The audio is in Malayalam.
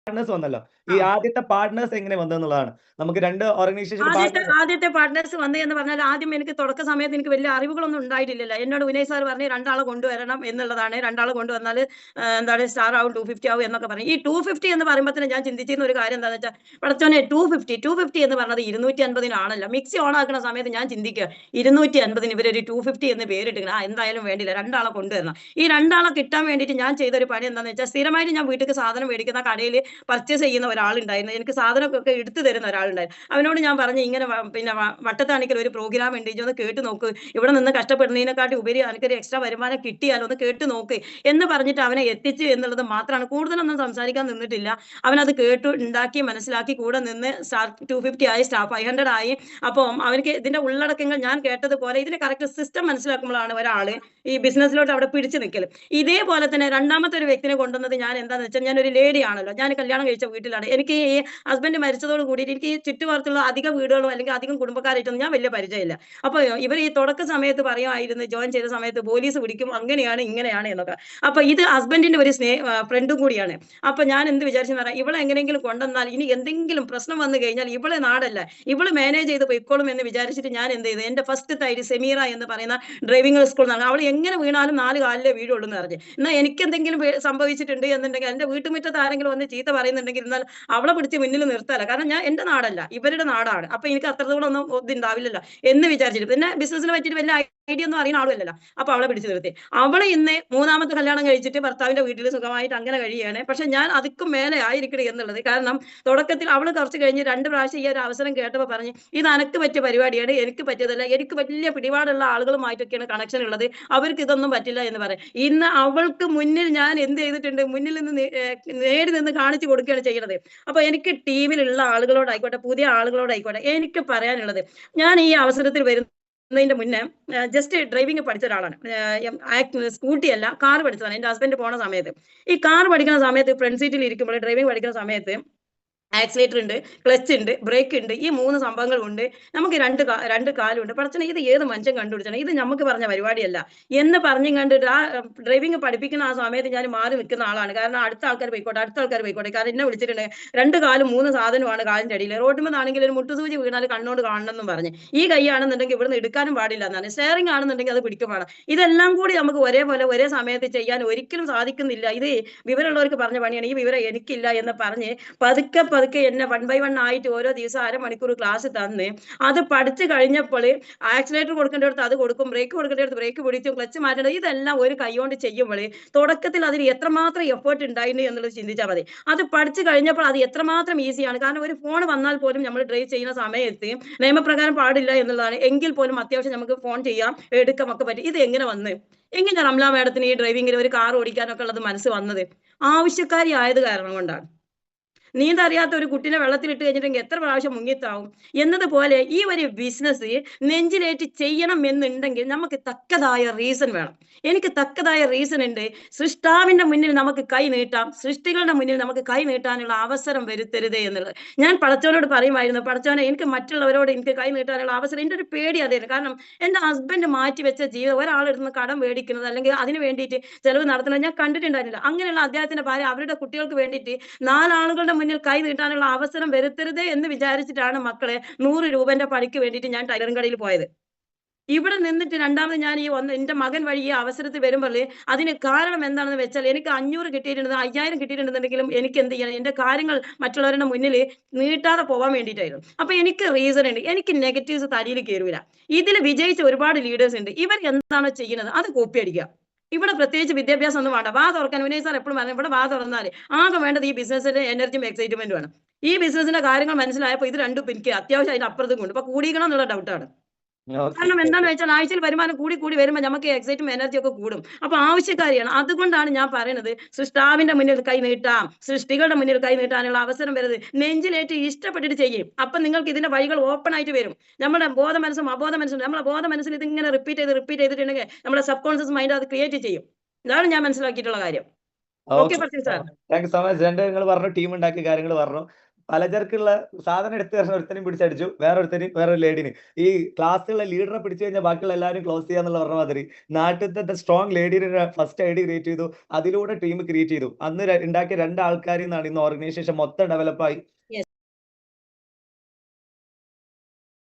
പാർട്ട്നേഴ്സ് വന്നല്ലോ. ഈ ആ. ആദ്യത്തെ പാർട്ട്നേഴ്സ് എങ്ങനെ വന്നതെന്നുള്ളതാണ്. നമുക്ക് 2 ഓർഗനൈസേഷൻ ആദ്യത്തെ പാർട്ട്നേഴ്സ് വന്നു എന്ന് പറഞ്ഞാൽ ആദ്യം എനിക്ക് തുടക്ക സമയത്ത് എനിക്ക് വലിയ അറിവുകളൊന്നും ഉണ്ടായിട്ടില്ലല്ലോ. എന്നോട് വിനയ് സാർ പറഞ്ഞു 2 ആളെ കൊണ്ടുവരണം എന്നുള്ളതാണ്. 2 ആളെ കൊണ്ടുവന്നാൽ എന്താണ് സ്റ്റാർ ആവും 250 ആവും എന്നൊക്കെ പറഞ്ഞു. ഈ 250 എന്ന് പറയുമ്പോഴത്തേനും ഞാൻ ചിന്തിച്ചിരുന്ന ഒരു കാര്യം എന്താണെന്ന് വെച്ചാൽ പടച്ചോനെ 250 എന്ന് പറഞ്ഞത് 250 മിക്സി ഓൺ ആക്കുന്ന സമയത്ത് ഞാൻ ചിന്തിക്കുക 250 ഇവരൊരു 250 എന്ന് പേരിട്ടിരിക്കണം. എന്തായാലും വേണ്ടില്ല 2 ആളെ കൊണ്ടുവരണം. ഈ 2 ആളെ കിട്ടാൻ വേണ്ടിയിട്ട് ഞാൻ ചെയ്തൊരു പണി എന്താണെന്ന് വെച്ചാൽ സ്ഥിരമായിട്ട് ഞാൻ വീട്ടിലേക്ക് സാധനം മേടിക്കുന്ന കടയിൽ പർച്ചേസ് ചെയ്യുന്ന ഒരാളുണ്ടായിരുന്നു. എനിക്ക് സാധനമൊക്കെ എടുത്തു തരുന്ന ഒരാളുണ്ടായിരുന്നു. അവനോട് ഞാൻ പറഞ്ഞു ഇങ്ങനെ പിന്നെ വട്ടത്താണിക്കൽ ഒരു പ്രോഗ്രാം ഉണ്ട് ഇജ് ഒന്ന് കേട്ട് നോക്ക്. ഇവിടെ നിന്ന് കഷ്ടപ്പെടുന്നതിനെക്കാട്ടി ഉപരി എനിക്കൊരു എക്സ്ട്രാ വരുമാനം കിട്ടിയാൽ ഒന്ന് കേട്ട് നോക്ക് എന്ന് പറഞ്ഞിട്ട് അവനെ എത്തിച്ചു എന്നുള്ളത് മാത്രമാണ്. കൂടുതലൊന്നും സംസാരിക്കാൻ നിന്നിട്ടില്ല. അവനത് കേട്ടു ഉണ്ടാക്കി മനസ്സിലാക്കി കൂടെ നിന്ന് സ്റ്റാർ 250 ആയി സ്റ്റാർ 500 ആയി. അപ്പം അവർക്ക് ഇതിന്റെ ഉള്ളടക്കങ്ങൾ ഞാൻ കേട്ടതുപോലെ ഇതിന്റെ കറക്റ്റ് സിസ്റ്റം മനസ്സിലാക്കുമ്പോഴാണ് ഒരാള് ഈ ബിസിനസ്സിലോട്ട് അവിടെ പിടിച്ചു നിൽക്കല്. ഇതേപോലെ തന്നെ രണ്ടാമത്തെ ഒരു വ്യക്തിനെ കൊണ്ടുവന്നത് ഞാൻ എന്താന്ന് വെച്ചാൽ ഞാൻ ഒരു ലേഡി ആണല്ലോ. ഞാൻ കല്യാണം കഴിച്ച വീട്ടിലാണ്. എനിക്ക് ഈ ഹസ്ബൻഡ് മരിച്ചതോട് കൂടിയിട്ട് എനിക്ക് ഈ ചുറ്റുപാടത്തുള്ള അധിക വീടുകളോ അല്ലെങ്കിൽ അധികം കുടുംബക്കാരായിട്ടൊന്നും ഞാൻ വലിയ പരിചയമില്ല. അപ്പൊ ഇവർ ഈ തുടക്ക സമയത്ത് പറയുമായിരുന്നു ജോയിൻ ചെയ്ത സമയത്ത് പോലീസ് പിടിക്കും അങ്ങനെയാണ് ഇങ്ങനെയാണ് എന്നൊക്കെ. അപ്പൊ ഇത് ഹസ്ബൻഡിന്റെ ഒരു ഫ്രണ്ടും കൂടിയാണ്. അപ്പൊ ഞാൻ എന്ത് വിചാരിച്ചെന്ന് പറയാം ഇവളെ എങ്ങനെയെങ്കിലും കൊണ്ടുവന്നാൽ ഇനി എന്തെങ്കിലും പ്രശ്നം വന്നു കഴിഞ്ഞാൽ ഇവളെ നാടല്ല ഇവള് മാനേജ് ചെയ്ത് പൊയ്ക്കോളും എന്ന് വിചാരിച്ചിട്ട് ഞാൻ എന്ത് ചെയ്തു എന്റെ ഫസ്റ്റ് തൈര് സെമീറ എന്ന് പറയുന്ന ഡ്രൈവിംഗ് സ്കൂൾ എന്നാണ്. അവൾ എങ്ങനെ വീണാലും 4 കാലിലെ വീഴുള്ളൂ എന്ന് പറഞ്ഞു. എന്നാൽ എനിക്ക് എന്തെങ്കിലും സംഭവിച്ചിട്ടുണ്ട് എന്നുണ്ടെങ്കിൽ എന്റെ വീട്ടുമുറ്റത്ത് ആരെങ്കിലും വന്ന് ചീത്ത പറയുന്നുണ്ടെങ്കിൽ എന്നാൽ അവളെ പിടിച്ച് മുന്നിൽ നിർത്തല. കാരണം ഞാൻ എന്റെ നാടല്ല ഇവരുടെ നാടാണ്. അപ്പൊ എനിക്ക് അത്രത്തോളം ഒന്നും ഇതുണ്ടാവില്ലല്ലോ എന്ന് വിചാരിച്ചിട്ട് പിന്നെ ബിസിനസിനെ പറ്റിയിട്ട് വലിയ ഐഡിയ ഒന്നും അറിയുന്ന ആളുമല്ലല്ലോ. അപ്പൊ അവളെ പിടിച്ചു നിർത്തി. അവളെ ഇന്ന് 3ാമത്തെ കല്യാണം കഴിച്ചിട്ട് ഭർത്താവിന്റെ വീട്ടിൽ സുഖമായിട്ട് അങ്ങനെ കഴിയാണ്. പക്ഷെ ഞാൻ അതിക്കും മേലെ ആയിരിക്കണം എന്നുള്ളത്. കാരണം തുടക്കത്തിൽ അവള് കുറച്ച് കഴിഞ്ഞ് 2 പ്രാവശ്യം ഈ ഒരു അവസരം കേട്ടപ്പോൾ പറഞ്ഞ് ഇത് അനക്ക് പറ്റിയ പരിപാടിയാണ് എനിക്ക് പറ്റിയതല്ല എനിക്ക് വലിയ പിടിപാടുള്ള ആളുകളുമായിട്ടൊക്കെയാണ് കണക്ഷൻ ഉള്ളത് അവർക്ക് ഇതൊന്നും പറ്റില്ല എന്ന് പറയും. ഇന്ന് അവൾക്ക് മുന്നിൽ ഞാൻ എന്ത് ചെയ്തിട്ടുണ്ട് മുന്നിൽ നിന്ന് നേടി നിന്ന് കാണിച്ചു കൊടുക്കുകയാണ് ചെയ്യുന്നത്. അപ്പൊ എനിക്ക് ടീമിലുള്ള ആളുകളോടായിക്കോട്ടെ പുതിയ ആളുകളോടായിക്കോട്ടെ എനിക്ക് പറയാനുള്ളത് ഞാൻ ഈ അവസരത്തിൽ വരുന്നതിന്റെ മുന്നേ ജസ്റ്റ് ഡ്രൈവിംഗ് പഠിച്ച ഒരാളാണ്. സ്കൂട്ടി അല്ല കാർ പഠിച്ചതാണ്. എന്റെ ഹസ്ബൻഡ് പോണ സമയത്ത് ഈ കാർ പഠിക്കുന്ന സമയത്ത് ഫ്രണ്ട് സീറ്റിൽ ഇരിക്കുമ്പോൾ ഡ്രൈവിംഗ് പഠിക്കുന്ന സമയത്ത് ആക്സിലേറ്റർ ഉണ്ട് ക്ലച്ച് ഉണ്ട് ബ്രേക്ക് ഉണ്ട് ഈ 3 സംഭവങ്ങളുണ്ട്. നമുക്ക് രണ്ട് കാലുണ്ട്. പടച്ചോനെ ഇത് ഏത് മനുഷ്യൻ കണ്ടുപിടിച്ചാണ് ഇത് നമുക്ക് പറഞ്ഞ പരിപാടിയല്ല എന്ന് പറഞ്ഞു കണ്ടിട്ട് ആ ഡ്രൈവിംഗ് പഠിപ്പിക്കുന്ന ആ സമയത്ത് ഞാൻ മാറി നിൽക്കുന്ന ആളാണ്. കാരണം അടുത്ത ആൾക്കാർ പോയിക്കോട്ടെ കാരണം എന്നെ വിളിച്ചിട്ടുണ്ട് 2 കാലും 3 സാധനമാണ് കാലിന്റെ അടിയിൽ റോഡിമെന്നാണെങ്കിൽ ഒരു മുട്ടുസൂചി വീണാൽ കണ്ണോട് കാണണം എന്നും പറഞ്ഞ് ഈ കൈയാണെന്നുണ്ടെങ്കിൽ ഇവിടുന്ന് എടുക്കാനും പാടില്ല എന്നാണ്. സ്റ്റെയറിംഗ് ആണെന്നുണ്ടെങ്കിൽ അത് പിടിക്കും വേണം. ഇതെല്ലാം കൂടി നമുക്ക് ഒരേപോലെ ഒരേ സമയത്ത് ചെയ്യാൻ ഒരിക്കലും സാധിക്കുന്നില്ല. ഇത് വിവരമുള്ളവർക്ക് പറഞ്ഞ പണിയാണ്. ഈ വിവരം എനിക്കില്ല എന്ന് പറഞ്ഞ് പതുക്കെ എന്നെ 1 by 1 ആയിട്ട് ഓരോ ദിവസം അരമണിക്കൂർ ക്ലാസ് തന്ന് അത് പഠിച്ചു കഴിഞ്ഞപ്പോൾ ആക്സിലേറ്റർ കൊടുക്കേണ്ടടുത്ത് അത് കൊടുക്കും ബ്രേക്ക് കൊടുക്കേണ്ടടുത്ത് ബ്രേക്ക് പിടിച്ചും ക്ലച്ച് മാറ്റേണ്ടത് ഇതെല്ലാം ഒരു കൈകൊണ്ട് ചെയ്യുമ്പോൾ തുടക്കത്തിൽ അതിന് എത്രമാത്രം എഫേർട്ട് ഉണ്ടായിരുന്നു എന്നുള്ളത് ചിന്തിച്ചാൽ മതി. അത് പഠിച്ചു കഴിഞ്ഞപ്പോൾ അത് എത്രമാത്രം ഈസിയാണ്. കാരണം ഒരു ഫോൺ വന്നാൽ പോലും നമ്മൾ ഡ്രൈവ് ചെയ്യുന്ന സമയത്ത് നിയമപ്രകാരം പാടില്ല എന്നുള്ളതാണ്. എങ്കിൽ പോലും അത്യാവശ്യം നമുക്ക് ഫോൺ ചെയ്യാം എടുക്കാം ഒക്കെ പറ്റും. ഇത് എങ്ങനെ വന്ന് എങ്ങനെ റംല മാഡത്തിന് ഈ ഡ്രൈവിംഗിൽ ഒരു കാർ ഓടിക്കാനൊക്കെ ഉള്ളത് മനസ്സ് വന്നത് ആവശ്യക്കാരി ആയത് കാരണം കൊണ്ടാണ്. നീന്തറിയാത്ത ഒരു കുട്ടിനെ വെള്ളത്തിലിട്ട് കഴിഞ്ഞിട്ടെങ്കിൽ എത്ര പ്രാവശ്യം മുങ്ങിത്താവും എന്നതുപോലെ ഈ ഒരു ബിസിനസ് നെഞ്ചിലേറ്റ് ചെയ്യണം എന്നുണ്ടെങ്കിൽ നമുക്ക് തക്കതായ റീസൺ വേണം. എനിക്ക് തക്കതായ റീസൺ ഉണ്ട്. സൃഷ്ടാവിന്റെ മുന്നിൽ നമുക്ക് കൈ നീട്ടാം. സൃഷ്ടികളുടെ മുന്നിൽ നമുക്ക് കൈ നീട്ടാനുള്ള അവസരം വരുത്തരുതേ എന്നുള്ളത് ഞാൻ പടച്ചവനോട് പറയുമായിരുന്നു. പടച്ചവനെ എനിക്ക് മറ്റുള്ളവരോട് എനിക്ക് കൈ നീട്ടാനുള്ള അവസരം എൻ്റെ ഒരു പേടി അതായിരുന്നു. കാരണം എൻ്റെ ഹസ്ബൻഡ് മാറ്റി വെച്ച ജീവിതം ഒരാളെടുത്ത് കടം മേടിക്കുന്നത് അല്ലെങ്കിൽ അതിന് വേണ്ടിയിട്ട് ചെലവ് നടത്തുന്നത് ഞാൻ കണ്ടിട്ടുണ്ടായിരുന്നില്ല. അങ്ങനെയുള്ള അദ്ദേഹത്തിന്റെ ഭാര്യ അവരുടെ കുട്ടികൾക്ക് വേണ്ടിയിട്ട് 4 ആളുകളുടെ മുന്നിൽ കൈ നീട്ടാനുള്ള അവസരം വരുത്തരുത് എന്ന് വിചാരിച്ചിട്ടാണ് മക്കളെ 100 രൂപന്റെ പണിക്ക് വേണ്ടിയിട്ട് ഞാൻ ടൈലറിംഗ് കടയിൽ പോയത്. ഇവിടെ നിന്നിട്ട് രണ്ടാമത് ഞാൻ എന്റെ മകൻ വഴി ഈ അവസരത്തിൽ വരുമ്പോൾ അതിന് കാരണം എന്താണെന്ന് വെച്ചാൽ എനിക്ക് 500 കിട്ടിയിട്ടുണ്ട് 5000 കിട്ടിയിട്ടുണ്ടെന്നുണ്ടെങ്കിലും എനിക്ക് എന്ത് ചെയ്യണം എന്റെ കാര്യങ്ങൾ മറ്റുള്ളവരുടെ മുന്നിൽ നീട്ടാതെ പോകാൻ വേണ്ടിയിട്ടായിരുന്നു. അപ്പൊ എനിക്ക് റീസൺ ഉണ്ട്. എനിക്ക് നെഗറ്റീവ്സ് തലയിൽ കയറൂല. ഇതിൽ വിജയിച്ച ഒരുപാട് ലീഡേഴ്സ് ഉണ്ട്. ഇവർ എന്താണോ ചെയ്യുന്നത് അത് കോപ്പി അടിക്കുക. ഇവിടെ പ്രത്യേകിച്ച് വിദ്യാഭ്യാസം ഒന്നും വേണ്ട. വാ തുറക്കാൻ വിനയ് സാർ എപ്പോഴും പറഞ്ഞു ഇവിടെ വാ തുറന്നാൽ ആകെ വേണ്ടത് ഈ ബിസിനസ്സിന്റെ എനർജിയും എക്സൈറ്റ്മെന്റ് വേണം. ഈ ബിസിനസിന്റെ കാര്യങ്ങൾ മനസ്സിലായപ്പോൾ ഇത് രണ്ടും എനിക്ക് അത്യാവശ്യം അതിന്റെ അപ്പുറത്തും കൊണ്ട് ഇപ്പൊ കൂടിക്കണം എന്നുള്ള ഡൗട്ടാണ്. കാരണം എന്താണെന്ന് വെച്ചാൽ ആഴ്ചയിൽ വരുമാനം കൂടി വരുമ്പോൾ നമുക്ക് എക്സൈറ്റും എനർജി ഒക്കെ കൂടും. അപ്പൊ ആവശ്യക്കാരിയാണ്. അതുകൊണ്ടാണ് ഞാൻ പറയുന്നത് സൃഷ്ടാവിന്റെ മുന്നിൽ കൈ നീട്ടാം. സൃഷ്ടികളുടെ മുന്നിൽ കൈ നീട്ടാനുള്ള അവസരം വരുന്നത് നെഞ്ചിലേറ്റ് ഇഷ്ടപ്പെട്ടിട്ട് ചെയ്യും. അപ്പൊ നിങ്ങൾക്ക് ഇതിന്റെ വഴികൾ ഓപ്പൺ ആയിട്ട് വരും. നമ്മുടെ ബോധ മനസ്സും അബോധ മനസ്സും നമ്മളെ ബോധ മനസ്സിൽ ഇതിങ്ങനെ റിപ്പീറ്റ് ചെയ്തിട്ടുണ്ടെങ്കിൽ നമ്മുടെ സബ് കോൺഷ്യസ് മൈൻഡ് അത് ക്രിയേറ്റ് ചെയ്യും. ഇതാണ് ഞാൻ മനസ്സിലാക്കിയിട്ടുള്ള കാര്യം. Okay sir. Thank you so much. നിങ്ങൾ പറഞ്ഞു ടീം ഉണ്ടാക്കിയ കാര്യങ്ങൾ പറഞ്ഞു. പലചരക്കുള്ള സാധനം എടുത്ത് തരുന്ന ഒരുത്തനെയും പിടിച്ചടിച്ചു, വേറൊരു ലേഡീനെ. ഈ ക്ലാസ്സിലുള്ള ലീഡറെ പിടിച്ചു കഴിഞ്ഞാൽ ബാക്കിയുള്ള എല്ലാവരും ക്ലോസ് ചെയ്യാന്നുള്ള പറഞ്ഞ മാതിരി നാട്ടിലത്തെ സ്ട്രോങ് ലേഡീനെ ഫസ്റ്റ് ഐഡി ക്രിയേറ്റ് ചെയ്തു. അതിലൂടെ ടീം ക്രിയേറ്റ് ചെയ്തു. അന്ന് ഉണ്ടാക്കിയ 2 ആൾക്കാരിൽ നിന്നാണ് ഇന്ന് ഓർഗനൈസേഷൻ മൊത്തം ഡെവലപ്പായി